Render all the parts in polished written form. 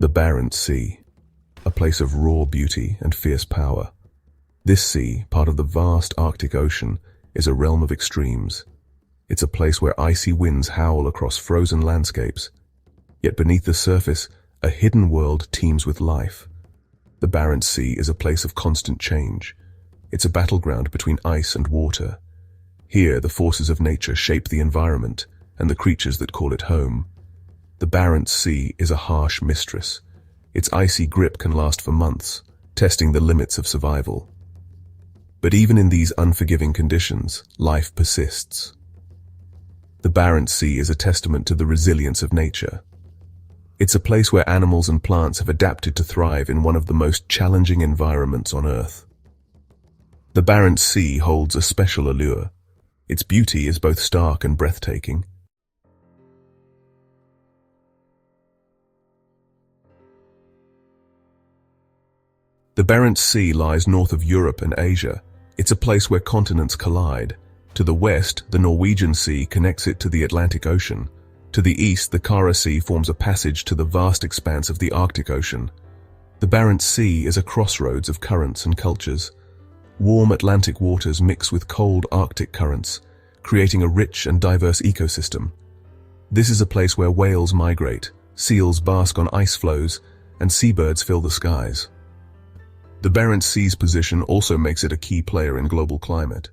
The Barents Sea, a place of raw beauty and fierce power. This sea, part of the vast Arctic Ocean, is a realm of extremes. It's a place where icy winds howl across frozen landscapes. Yet beneath the surface, a hidden world teems with life. The Barents Sea is a place of constant change. It's a battleground between ice and water. Here, the forces of nature shape the environment and the creatures that call it home. The Barents Sea is a harsh mistress. Its icy grip can last for months, testing the limits of survival. But even in these unforgiving conditions, life persists. The Barents Sea is a testament to the resilience of nature. It's a place where animals and plants have adapted to thrive in one of the most challenging environments on Earth. The Barents Sea holds a special allure. Its beauty is both stark and breathtaking. The Barents Sea lies north of Europe and Asia. It's a place where continents collide. To the west, the Norwegian Sea connects it to the Atlantic Ocean. To the east, the Kara Sea forms a passage to the vast expanse of the Arctic Ocean. The Barents Sea is a crossroads of currents and cultures. Warm Atlantic waters mix with cold Arctic currents, creating a rich and diverse ecosystem. This is a place where whales migrate, seals bask on ice floes, and seabirds fill the skies. The Barents Sea's position also makes it a key player in global climate.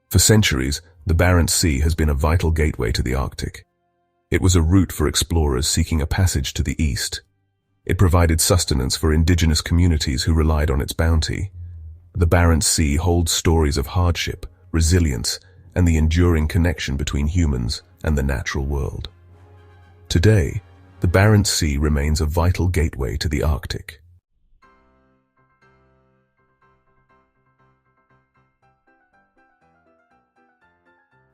For centuries, the Barents Sea has been a vital gateway to the Arctic. It was a route for explorers seeking a passage to the east. It provided sustenance for indigenous communities who relied on its bounty. The Barents Sea holds stories of hardship, resilience, and the enduring connection between humans and the natural world. Today, the Barents Sea remains a vital gateway to the Arctic.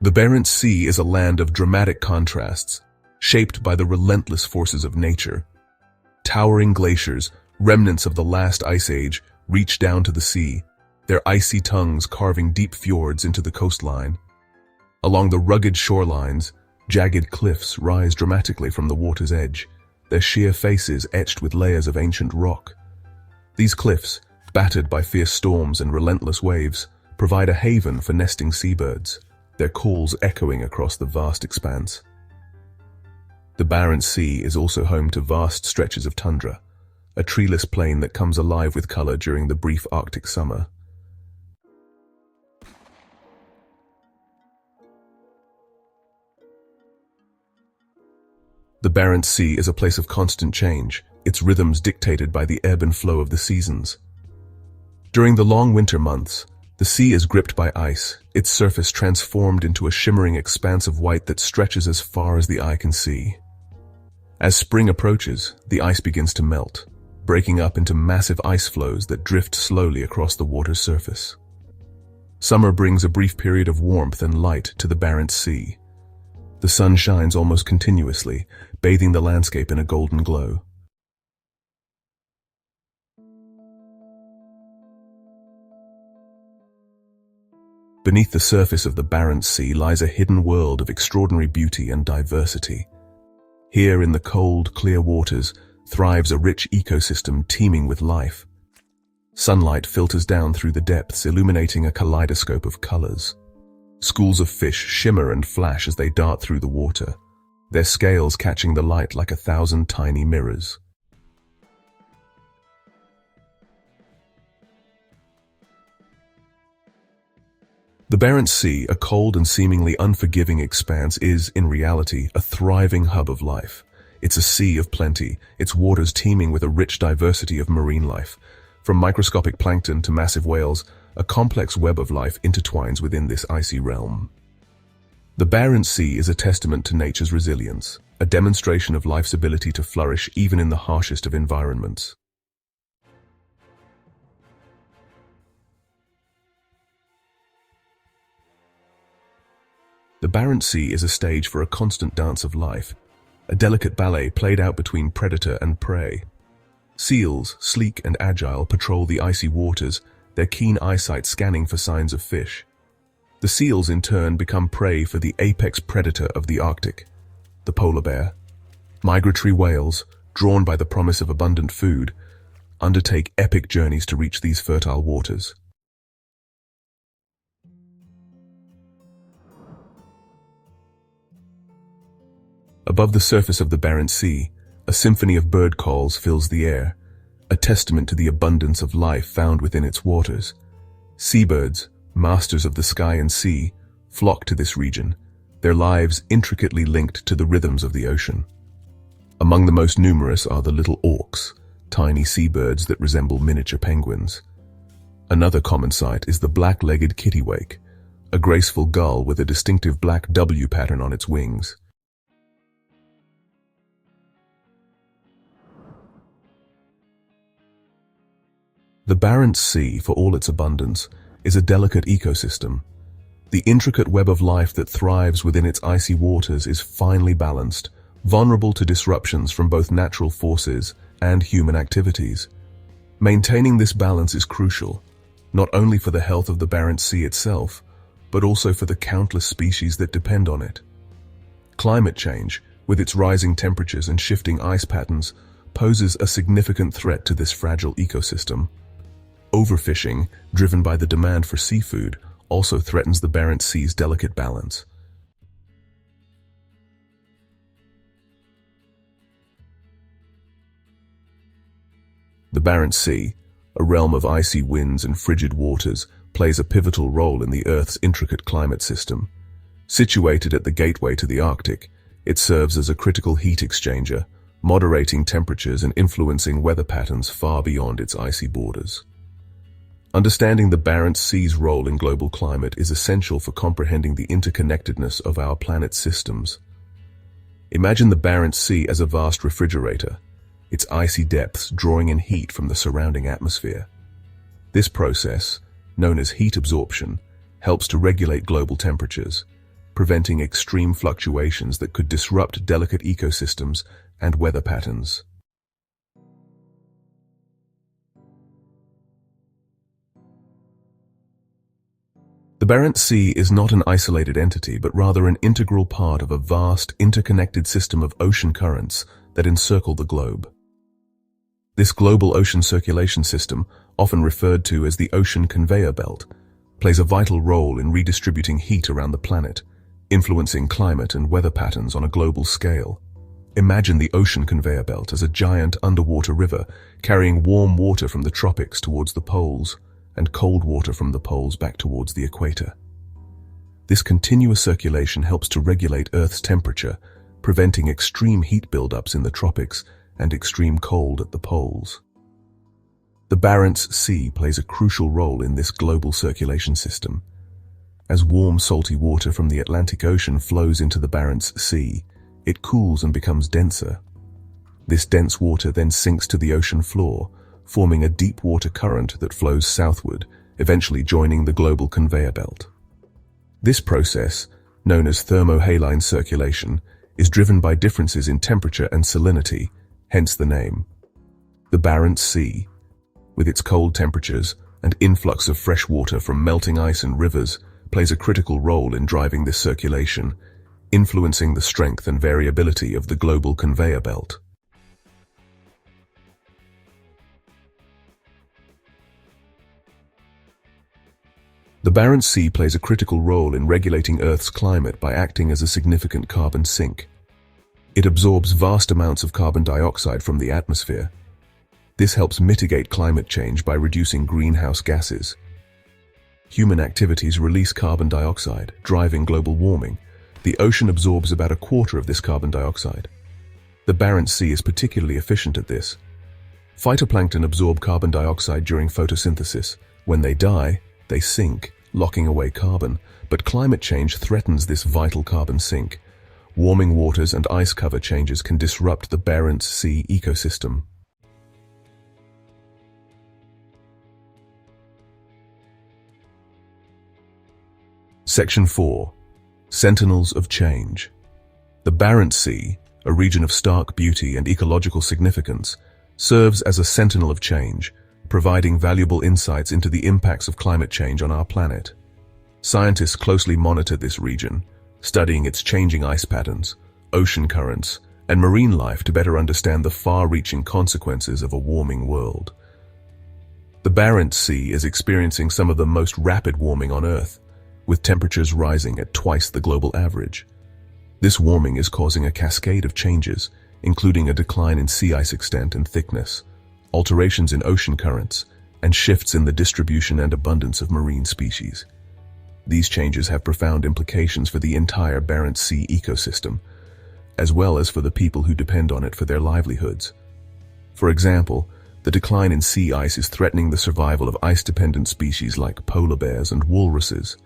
The Barents Sea is a land of dramatic contrasts, shaped by the relentless forces of nature. Towering glaciers, remnants of the last ice age, reach down to the sea, their icy tongues carving deep fjords into the coastline. Along the rugged shorelines, jagged cliffs rise dramatically from the water's edge, their sheer faces etched with layers of ancient rock. These cliffs, battered by fierce storms and relentless waves, provide a haven for nesting seabirds, their calls echoing across the vast expanse. The Barents Sea is also home to vast stretches of tundra, a treeless plain that comes alive with color during the brief Arctic summer. The Barents Sea is a place of constant change, its rhythms dictated by the ebb and flow of the seasons. During the long winter months, the sea is gripped by ice, its surface transformed into a shimmering expanse of white that stretches as far as the eye can see. As spring approaches, the ice begins to melt, breaking up into massive ice floes that drift slowly across the water's surface. Summer brings a brief period of warmth and light to the Barents Sea. The sun shines almost continuously, bathing the landscape in a golden glow. Beneath the surface of the Barents Sea lies a hidden world of extraordinary beauty and diversity. Here in the cold, clear waters thrives a rich ecosystem teeming with life. Sunlight filters down through the depths, illuminating a kaleidoscope of colors. Schools of fish shimmer and flash as they dart through the water, their scales catching the light like 1,000 tiny mirrors. The Barents Sea, a cold and seemingly unforgiving expanse, is, in reality, a thriving hub of life. It's a sea of plenty, its waters teeming with a rich diversity of marine life. From microscopic plankton to massive whales, a complex web of life intertwines within this icy realm. The Barents Sea is a testament to nature's resilience, a demonstration of life's ability to flourish even in the harshest of environments. The Barents Sea is a stage for a constant dance of life, a delicate ballet played out between predator and prey. Seals, sleek and agile, patrol the icy waters, their keen eyesight scanning for signs of fish. The seals in turn become prey for the apex predator of the Arctic, the polar bear. Migratory whales, drawn by the promise of abundant food, undertake epic journeys to reach these fertile waters. Above the surface of the Barents Sea, a symphony of bird calls fills the air, a testament to the abundance of life found within its waters. Seabirds, masters of the sky and sea, flock to this region, their lives intricately linked to the rhythms of the ocean. Among the most numerous are the little auks, tiny seabirds that resemble miniature penguins. Another common sight is the black-legged kittiwake, a graceful gull with a distinctive black W pattern on its wings. The Barents Sea, for all its abundance, is a delicate ecosystem. The intricate web of life that thrives within its icy waters is finely balanced, vulnerable to disruptions from both natural forces and human activities. Maintaining this balance is crucial, not only for the health of the Barents Sea itself, but also for the countless species that depend on it. Climate change, with its rising temperatures and shifting ice patterns, poses a significant threat to this fragile ecosystem. Overfishing, driven by the demand for seafood, also threatens the Barents Sea's delicate balance. The Barents Sea, a realm of icy winds and frigid waters, plays a pivotal role in the Earth's intricate climate system. Situated at the gateway to the Arctic, it serves as a critical heat exchanger, moderating temperatures and influencing weather patterns far beyond its icy borders. Understanding the Barents Sea's role in global climate is essential for comprehending the interconnectedness of our planet's systems. Imagine the Barents Sea as a vast refrigerator, its icy depths drawing in heat from the surrounding atmosphere. This process, known as heat absorption, helps to regulate global temperatures, preventing extreme fluctuations that could disrupt delicate ecosystems and weather patterns. The Barents Sea is not an isolated entity, but rather an integral part of a vast, interconnected system of ocean currents that encircle the globe. This global ocean circulation system, often referred to as the ocean conveyor belt, plays a vital role in redistributing heat around the planet, influencing climate and weather patterns on a global scale. Imagine the ocean conveyor belt as a giant underwater river carrying warm water from the tropics towards the poles, and cold water from the poles back towards the equator. This continuous circulation helps to regulate Earth's temperature, preventing extreme heat buildups in the tropics and extreme cold at the poles. The Barents Sea plays a crucial role in this global circulation system. As warm, salty water from the Atlantic Ocean flows into the Barents Sea, it cools and becomes denser. This dense water then sinks to the ocean floor, forming a deep water current that flows southward, eventually joining the global conveyor belt. This process, known as thermohaline circulation, is driven by differences in temperature and salinity, hence the name. The Barents Sea, with its cold temperatures and influx of fresh water from melting ice and rivers, plays a critical role in driving this circulation, influencing the strength and variability of the global conveyor belt. The Barents Sea plays a critical role in regulating Earth's climate by acting as a significant carbon sink. It absorbs vast amounts of carbon dioxide from the atmosphere. This helps mitigate climate change by reducing greenhouse gases. Human activities release carbon dioxide, driving global warming. The ocean absorbs about a quarter of this carbon dioxide. The Barents Sea is particularly efficient at this. Phytoplankton absorb carbon dioxide during photosynthesis. When they die, they sink, locking away carbon, but climate change threatens this vital carbon sink. Warming waters and ice cover changes can disrupt the Barents Sea ecosystem. Section 4. Sentinels of Change. The Barents Sea, a region of stark beauty and ecological significance, serves as a sentinel of change, providing valuable insights into the impacts of climate change on our planet. Scientists closely monitor this region, studying its changing ice patterns, ocean currents, and marine life to better understand the far-reaching consequences of a warming world. The Barents Sea is experiencing some of the most rapid warming on Earth, with temperatures rising at twice the global average. This warming is causing a cascade of changes, including a decline in sea ice extent and thickness, alterations in ocean currents, and shifts in the distribution and abundance of marine species. These changes have profound implications for the entire Barents Sea ecosystem, as well as for the people who depend on it for their livelihoods. For example, the decline in sea ice is threatening the survival of ice-dependent species like polar bears and walruses,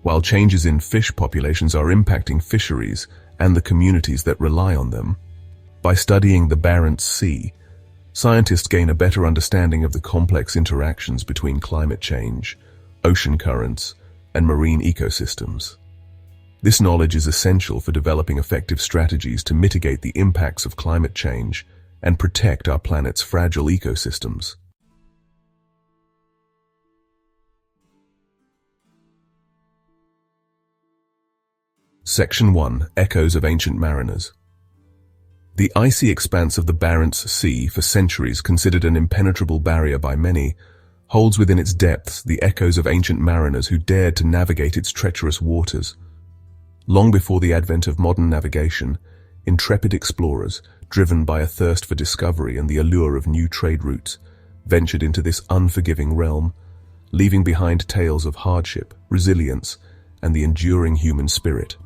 while changes in fish populations are impacting fisheries and the communities that rely on them. By studying the Barents Sea, scientists gain a better understanding of the complex interactions between climate change, ocean currents, and marine ecosystems. This knowledge is essential for developing effective strategies to mitigate the impacts of climate change and protect our planet's fragile ecosystems. Section 1. Echoes of Ancient Mariners. The icy expanse of the Barents Sea, for centuries considered an impenetrable barrier by many, holds within its depths the echoes of ancient mariners who dared to navigate its treacherous waters. Long before the advent of modern navigation, intrepid explorers, driven by a thirst for discovery and the allure of new trade routes, ventured into this unforgiving realm, leaving behind tales of hardship, resilience, and the enduring human spirit.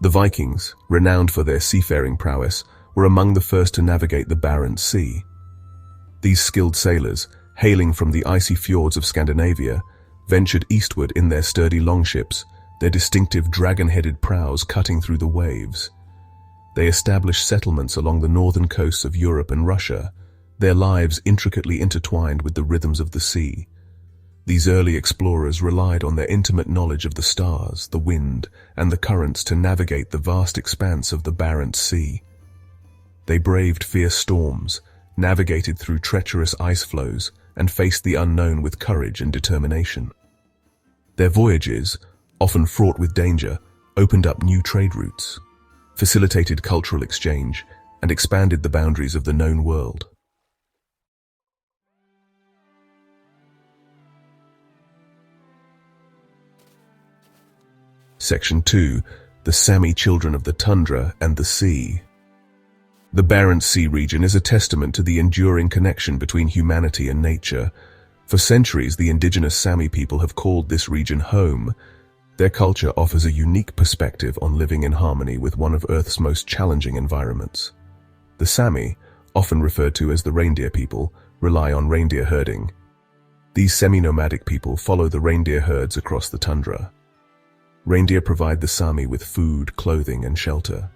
The Vikings, renowned for their seafaring prowess, were among the first to navigate the Barents Sea. These skilled sailors, hailing from the icy fjords of Scandinavia, ventured eastward in their sturdy longships, their distinctive dragon-headed prows cutting through the waves. They established settlements along the northern coasts of Europe and Russia, their lives intricately intertwined with the rhythms of the sea. These early explorers relied on their intimate knowledge of the stars, the wind, and the currents to navigate the vast expanse of the Barents Sea. They braved fierce storms, navigated through treacherous ice floes, and faced the unknown with courage and determination. Their voyages, often fraught with danger, opened up new trade routes, facilitated cultural exchange, and expanded the boundaries of the known world. Section 2. The Sami Children of the Tundra and the Sea. The Barents Sea region is a testament to the enduring connection between humanity and nature. For centuries, the indigenous Sami people have called this region home. Their culture offers a unique perspective on living in harmony with one of Earth's most challenging environments. The Sami, often referred to as the reindeer people, rely on reindeer herding. These semi-nomadic people follow the reindeer herds across the tundra. Reindeer provide the Sami with food, clothing, and shelter.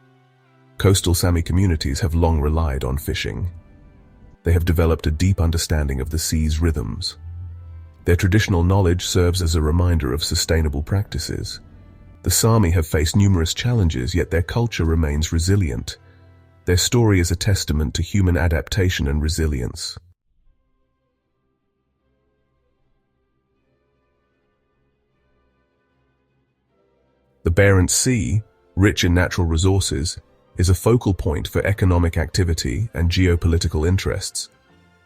Coastal Sami communities have long relied on fishing. They have developed a deep understanding of the sea's rhythms. Their traditional knowledge serves as a reminder of sustainable practices. The Sami have faced numerous challenges, yet their culture remains resilient. Their story is a testament to human adaptation and resilience. The Barents Sea, rich in natural resources, is a focal point for economic activity and geopolitical interests.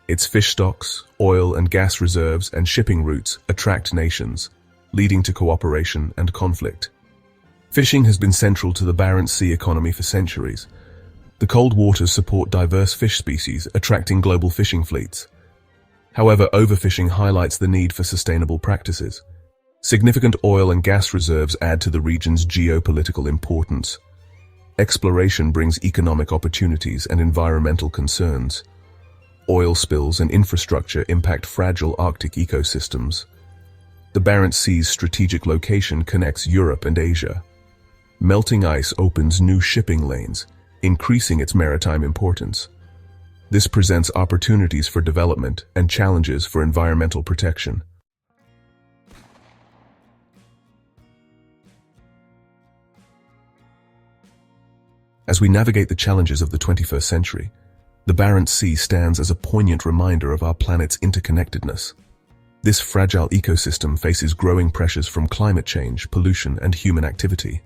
Its fish stocks, oil and gas reserves, and shipping routes attract nations, leading to cooperation and conflict. Fishing has been central to the Barents Sea economy for centuries. The cold waters support diverse fish species, attracting global fishing fleets. However, overfishing highlights the need for sustainable practices. Significant oil and gas reserves add to the region's geopolitical importance. Exploration brings economic opportunities and environmental concerns. Oil spills and infrastructure impact fragile Arctic ecosystems. The Barents Sea's strategic location connects Europe and Asia. Melting ice opens new shipping lanes, increasing its maritime importance. This presents opportunities for development and challenges for environmental protection. As we navigate the challenges of the 21st century, the Barents Sea stands as a poignant reminder of our planet's interconnectedness. This fragile ecosystem faces growing pressures from climate change, pollution, and human activity.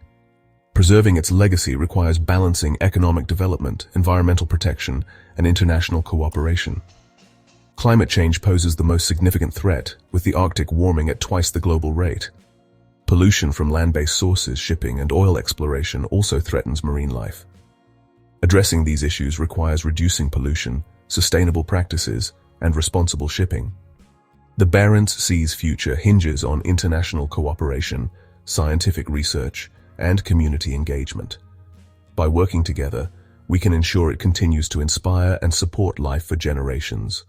Preserving its legacy requires balancing economic development, environmental protection, and international cooperation. Climate change poses the most significant threat, with the Arctic warming at twice the global rate. Pollution from land-based sources, shipping, and oil exploration also threatens marine life. Addressing these issues requires reducing pollution, sustainable practices, and responsible shipping. The Barents Sea's future hinges on international cooperation, scientific research, and community engagement. By working together, we can ensure it continues to inspire and support life for generations.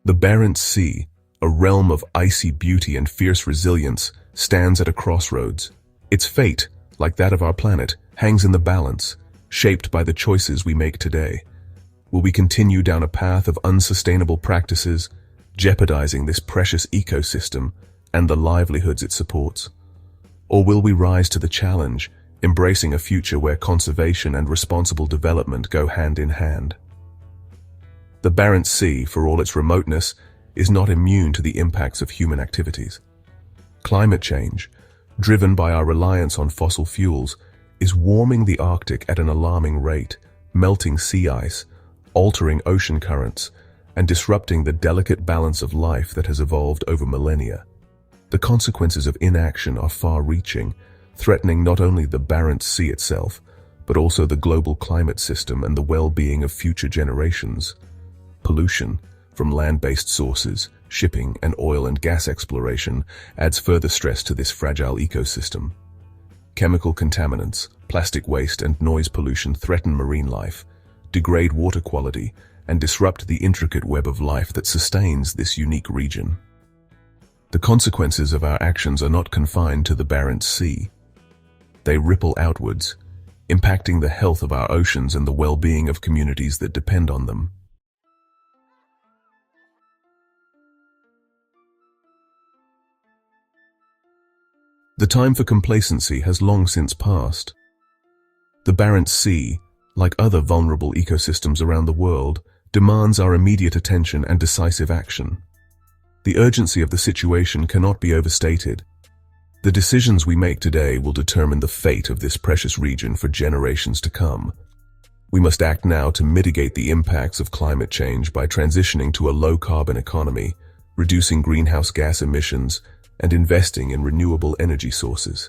The Barents Sea, a realm of icy beauty and fierce resilience, stands at a crossroads. Its fate, like that of our planet, hangs in the balance, shaped by the choices we make today. Will we continue down a path of unsustainable practices, jeopardizing this precious ecosystem and the livelihoods it supports? Or will we rise to the challenge, embracing a future where conservation and responsible development go hand in hand? The Barents Sea, for all its remoteness, is not immune to the impacts of human activities. Climate change, driven by our reliance on fossil fuels, is warming the Arctic at an alarming rate, melting sea ice, altering ocean currents, and disrupting the delicate balance of life that has evolved over millennia. The consequences of inaction are far-reaching, threatening not only the Barents Sea itself, but also the global climate system and the well-being of future generations. Pollution from land-based sources, shipping, and oil and gas exploration adds further stress to this fragile ecosystem. Chemical contaminants, plastic waste, and noise pollution threaten marine life, degrade water quality, and disrupt the intricate web of life that sustains this unique region. The consequences of our actions are not confined to the Barents Sea. They ripple outwards, impacting the health of our oceans and the well-being of communities that depend on them. The time for complacency has long since passed. The Barents Sea, like other vulnerable ecosystems around the world, demands our immediate attention and decisive action. The urgency of the situation cannot be overstated. The decisions we make today will determine the fate of this precious region for generations to come. We must act now to mitigate the impacts of climate change by transitioning to a low-carbon economy, reducing greenhouse gas emissions, and investing in renewable energy sources.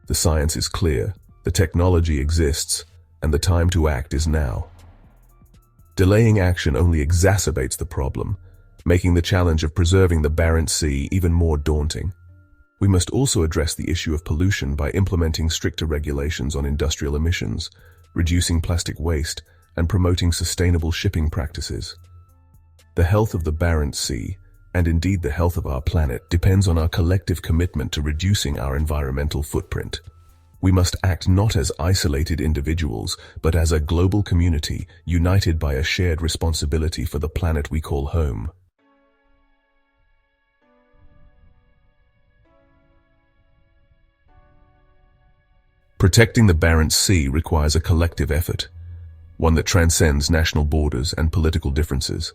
The science is clear, the technology exists, and the time to act is now. Delaying action only exacerbates the problem, making the challenge of preserving the Barents Sea even more daunting. We must also address the issue of pollution by implementing stricter regulations on industrial emissions, reducing plastic waste, and promoting sustainable shipping practices. The health of the Barents Sea, and indeed the health of our planet, depends on our collective commitment to reducing our environmental footprint. We must act not as isolated individuals, but as a global community, united by a shared responsibility for the planet we call home. Protecting the Barents Sea requires a collective effort, one that transcends national borders and political differences.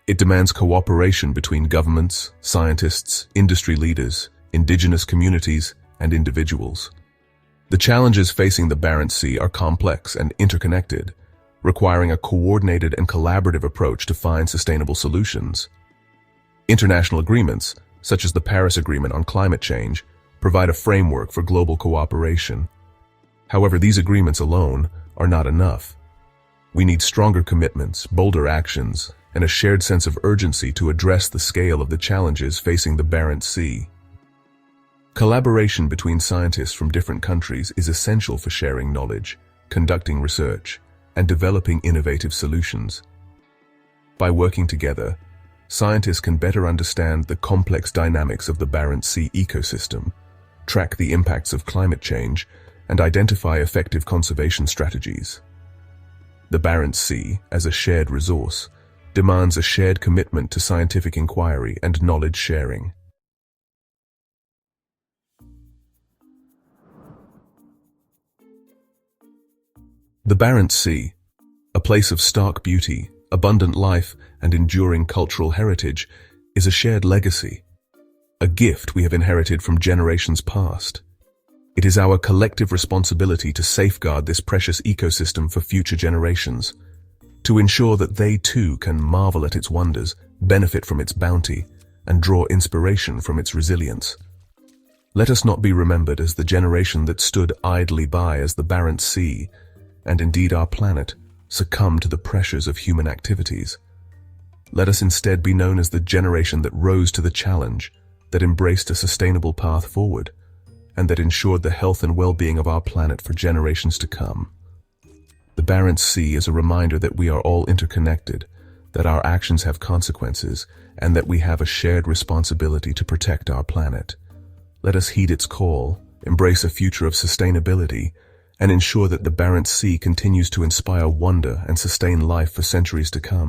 It demands cooperation between governments, scientists, industry leaders, indigenous communities, and individuals. The challenges facing the Barents Sea are complex and interconnected, requiring a coordinated and collaborative approach to find sustainable solutions. International agreements, such as the Paris Agreement on Climate Change, provide a framework for global cooperation. However, these agreements alone are not enough. We need stronger commitments, bolder actions, and a shared sense of urgency to address the scale of the challenges facing the Barents Sea. Collaboration between scientists from different countries is essential for sharing knowledge, conducting research, and developing innovative solutions. By working together, scientists can better understand the complex dynamics of the Barents Sea ecosystem, track the impacts of climate change, and identify effective conservation strategies. The Barents Sea, as a shared resource, demands a shared commitment to scientific inquiry and knowledge sharing. The Barents Sea, a place of stark beauty, abundant life, and enduring cultural heritage, is a shared legacy, a gift we have inherited from generations past. It is our collective responsibility to safeguard this precious ecosystem for future generations, to ensure that they too can marvel at its wonders, benefit from its bounty, and draw inspiration from its resilience. Let us not be remembered as the generation that stood idly by as the Barents Sea, and indeed our planet, succumbed to the pressures of human activities. Let us instead be known as the generation that rose to the challenge, that embraced a sustainable path forward, and that ensured the health and well-being of our planet for generations to come. The Barents Sea is a reminder that we are all interconnected, that our actions have consequences, and that we have a shared responsibility to protect our planet. Let us heed its call, embrace a future of sustainability, and ensure that the Barents Sea continues to inspire wonder and sustain life for centuries to come.